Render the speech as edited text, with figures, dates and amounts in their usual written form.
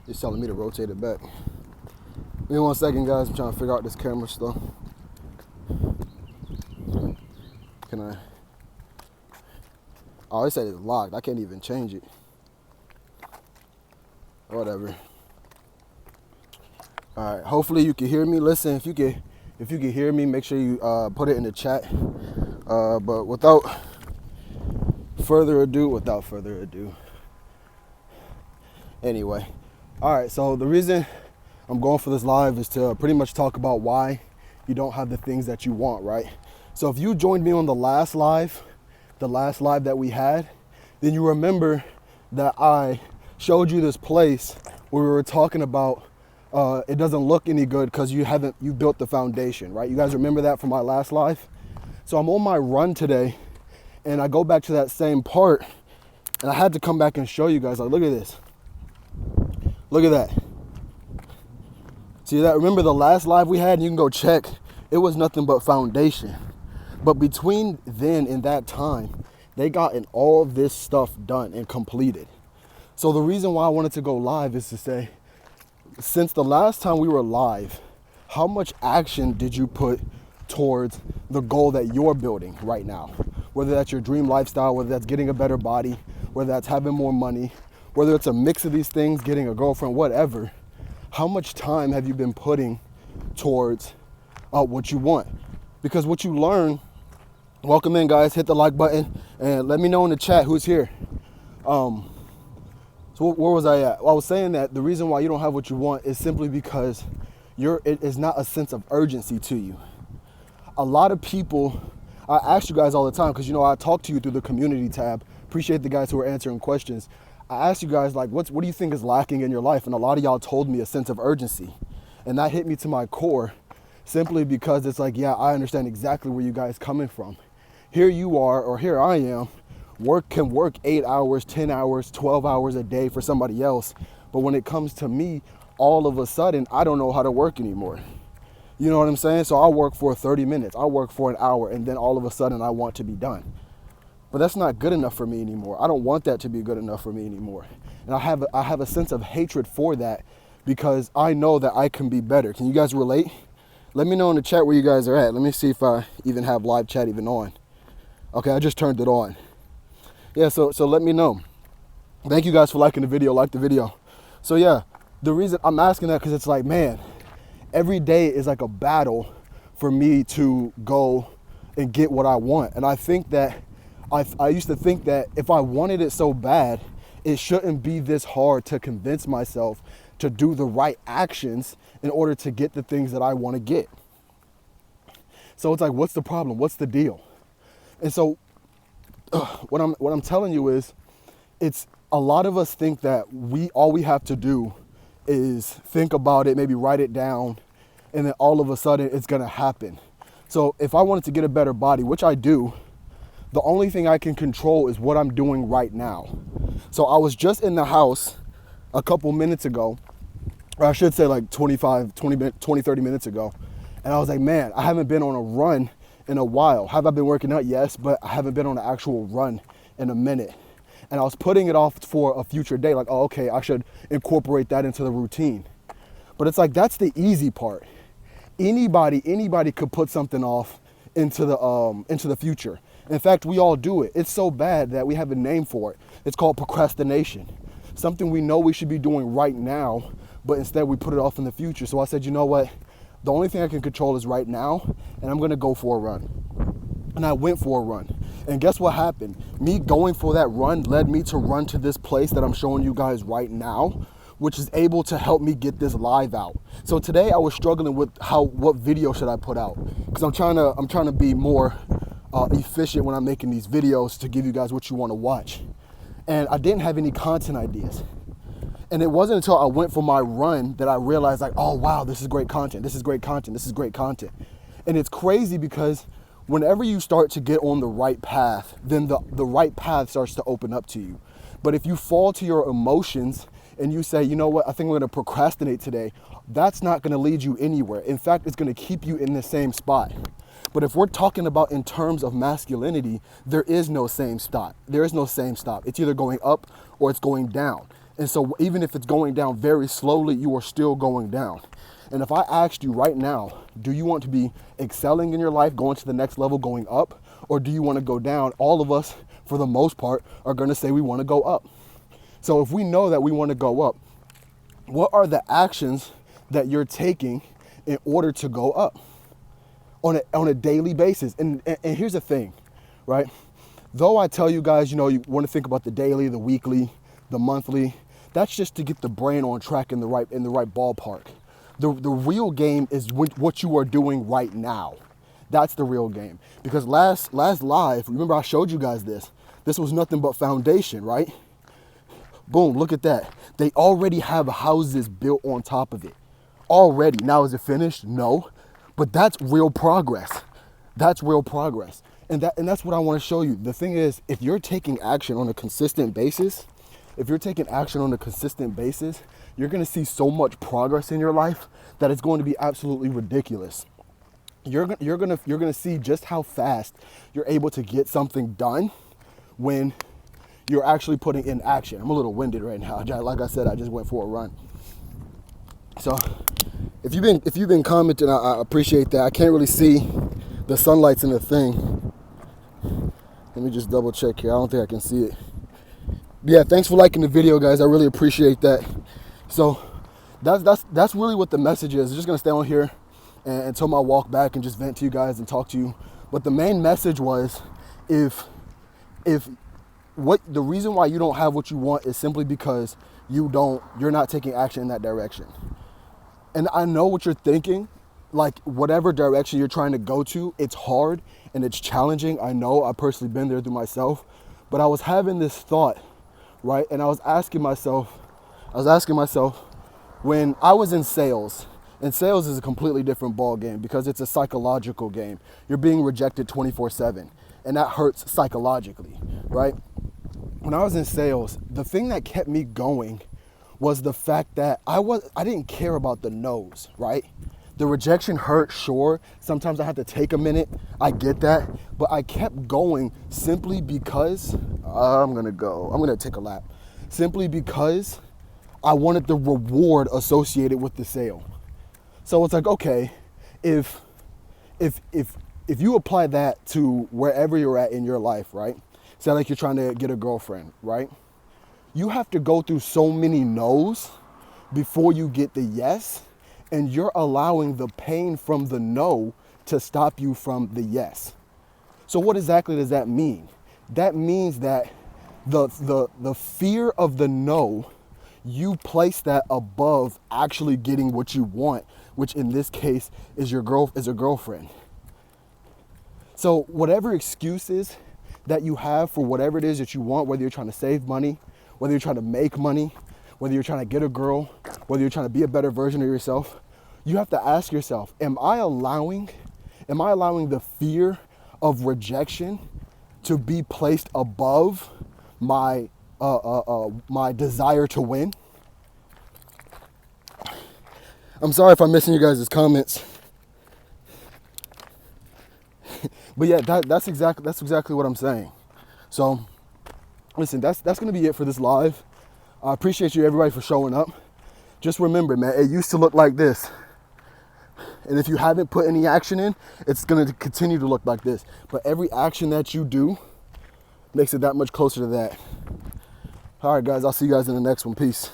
It's telling me to rotate it back. Give me 1 second, guys. I'm trying to figure out this camera stuff. Can I? Oh, it said it's locked. I can't even change it. Whatever. All right. Hopefully you can hear me. Listen, if you can hear me, make sure you put it in the chat. But without further ado. Anyway. All right. So the reason I'm going for this live is to pretty much talk about why you don't have the things that you want, right? So if you joined me on the last live that we had, then you remember that I showed you this place where we were talking about it doesn't look any good because you built the foundation, right? You guys remember that from my last live? So I'm on my run today and I go back to that same part and I had to come back and show you guys, like, look at this. Look at that. See that? Remember the last live we had? You can go check. It was nothing but foundation. But between then and that time, they gotten all this stuff done and completed. So the reason why I wanted to go live is to say, since the last time we were live, how much action did you put towards the goal that you're building right now? Whether that's your dream lifestyle, whether that's getting a better body, whether that's having more money, whether it's a mix of these things, getting a girlfriend, whatever. How much time have you been putting towards what you want? Because what you learn, welcome in, guys, hit the like button and let me know in the chat who's here. So where was I at? Well, I was saying that the reason why you don't have what you want is simply because it is not a sense of urgency to you. A lot of people, I ask you guys all the time, because I talk to you through the community tab. Appreciate the guys who are answering questions. I asked you guys, like, what do you think is lacking in your life? And a lot of y'all told me a sense of urgency. And that hit me to my core, simply because it's like, yeah, I understand exactly where you guys coming from. Here you are, or here I am, can work 8 hours, 10 hours, 12 hours a day for somebody else. But when it comes to me, all of a sudden, I don't know how to work anymore. You know what I'm saying? So I work for 30 minutes, I work for an hour, and then all of a sudden I want to be done. But that's not good enough for me anymore. I don't want that to be good enough for me anymore. And I have a sense of hatred for that because I know that I can be better. Can you guys relate? Let me know in the chat where you guys are at. Let me see if I even have live chat even on. Okay, I just turned it on. Yeah, so let me know. Thank you guys for liking the video. Like the video. So yeah, the reason I'm asking that because it's like, man, every day is like a battle for me to go and get what I want. And I think that I used to think that if I wanted it so bad, it shouldn't be this hard to convince myself to do the right actions in order to get the things that I want to get. So it's like, what's the problem? What's the deal? And so what I'm telling you is, it's a lot of us think that all we have to do is think about it, maybe write it down, and then all of a sudden it's going to happen. So if I wanted to get a better body, which I do, the only thing I can control is what I'm doing right now. So I was just in the house a couple minutes ago, or I should say like 20, 30 minutes ago. And I was like, man, I haven't been on a run in a while. Have I been working out? Yes, but I haven't been on an actual run in a minute. And I was putting it off for a future day. Like, oh, okay, I should incorporate that into the routine. But it's like, that's the easy part. Anybody could put something off into the future. In fact, we all do it. It's so bad that we have a name for it. It's called procrastination. Something we know we should be doing right now, but instead we put it off in the future. So I said, you know what? The only thing I can control is right now, and I'm gonna go for a run. And I went for a run. And guess what happened? Me going for that run led me to run to this place that I'm showing you guys right now, which is able to help me get this live out. So today I was struggling with what video should I put out? Because I'm trying to be more efficient when I'm making these videos to give you guys what you want to watch. And I didn't have any content ideas. And it wasn't until I went for my run that I realized, like, oh wow, this is great content, this is great content, this is great content. And it's crazy because whenever you start to get on the right path, then the right path starts to open up to you. But if you fall to your emotions and you say, you know what, I think I'm gonna procrastinate today, that's not gonna lead you anywhere. In fact, it's gonna keep you in the same spot. But if we're talking about in terms of masculinity, there is no same stop. There is no same stop. It's either going up or it's going down. And so even if it's going down very slowly, you are still going down. And if I asked you right now, do you want to be excelling in your life, going to the next level, going up, or do you want to go down? All of us, for the most part, are going to say we want to go up. So if we know that we want to go up, what are the actions that you're taking in order to go up on a daily basis? And here's the thing, right? Though I tell you guys, you want to think about the daily, the weekly, the monthly, that's just to get the brain on track in the right ballpark. The real game is what you are doing right now. That's the real game. Because last live, remember I showed you guys this. This was nothing but foundation, right? Boom, look at that. They already have houses built on top of it. Already. Now, is it finished? No. But that's real progress. That's real progress. And that's what I want to show you. The thing is, if you're taking action on a consistent basis, you're going to see so much progress in your life that it's going to be absolutely ridiculous. You're going to see just how fast you're able to get something done when you're actually putting in action. I'm a little winded right now. Like I said, I just went for a run. So if you've been commenting, I appreciate that. I can't really see the sunlight's in the thing. Let me just double check here. I don't think I can see it. Yeah, thanks for liking the video, guys. I really appreciate that. So that's really what the message is. I'm just gonna stay on here until my walk back and just vent to you guys and talk to you. But the main message was, if the reason why you don't have what you want is simply because you're not taking action in that direction. And I know what you're thinking, like whatever direction you're trying to go to, it's hard and it's challenging. I know, I've personally been there through myself, but I was having this thought, right? And I was asking myself, when I was in sales, and sales is a completely different ball game because it's a psychological game. You're being rejected 24/7, and that hurts psychologically, right? When I was in sales, the thing that kept me going was the fact that I didn't care about the no's, right? The rejection hurt, sure. Sometimes I had to take a minute. I get that. But I kept going simply because I'm going to take a lap. Simply because I wanted the reward associated with the sale. So it's like, okay, if you apply that to wherever you're at in your life, right? Say like you're trying to get a girlfriend, right? You have to go through so many no's before you get the yes, and you're allowing the pain from the no to stop you from the yes. So what exactly does that mean? That means that the fear of the no, you place that above actually getting what you want, which in this case is a girlfriend. So whatever excuses that you have for whatever it is that you want, whether you're trying to save money, whether you're trying to make money, whether you're trying to get a girl, whether you're trying to be a better version of yourself, you have to ask yourself, am I allowing the fear of rejection to be placed above my desire to win? I'm sorry if I'm missing you guys' comments. But yeah, that's exactly what I'm saying. So listen, that's gonna be it for this live. I appreciate you everybody for showing up. Just remember, man, it used to look like this. And if you haven't put any action in, it's gonna continue to look like this. But every action that you do makes it that much closer to that. All right, guys, I'll see you guys in the next one. Peace.